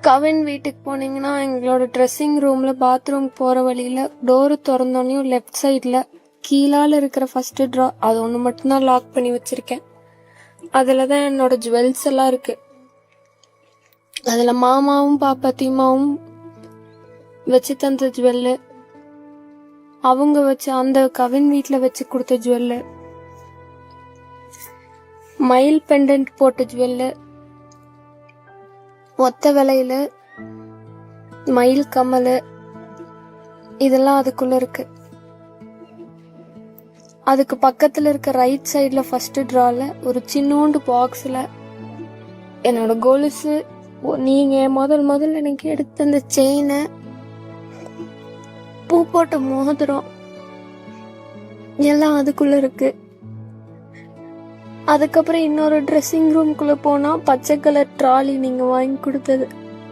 கவின் வீட்டுக்கு போனீங்கன்னா எங்களோட ட்ரெஸ்ஸிங் ரூம்ல பாத்ரூம் போற வழியில டோரு திறந்தோனையும் லெஃப்ட் சைட்ல கீழால இருக்கிற ஃபர்ஸ்ட் ட்ரா அது ஒன்று மட்டும்தான் லாக் பண்ணி வச்சிருக்கேன். அதில் தான் என்னோட ஜுவல்ஸ் எல்லாம் இருக்கு. அதில் மாமாவும் பாப்பாத்தியமாவும் வச்சு தந்த ஜுவல்லு, அவங்க வச்சு அந்த கவின் வீட்டில் வச்சு கொடுத்த ஜுவல்லு, மயில் பெண்டன்ட் போட்ட ஜுவல்லு, மொத்த விலையில மயில் கம்மல், இதெல்லாம் அதுக்குள்ள இருக்கு. அதுக்கு பக்கத்துல இருக்க ரைட் சைட்ல ஃபர்ஸ்ட் ட்ரால ஒரு சின்னோண்டு பாக்ஸ்ல என்னோட கொலுசு, நீங்க முதல்ல எனக்கு எடுத்த அந்த செயினை, பூ போட்ட மோதிரம் எல்லாம் அதுக்குள்ள இருக்கு. அதுக்கப்புறம் இன்னொரு ட்ரெஸ்ஸிங் ரூம்குள்ள போனா பச்சை கலர் ட்ராலி நீங்க வாங்கி கொடுத்தது,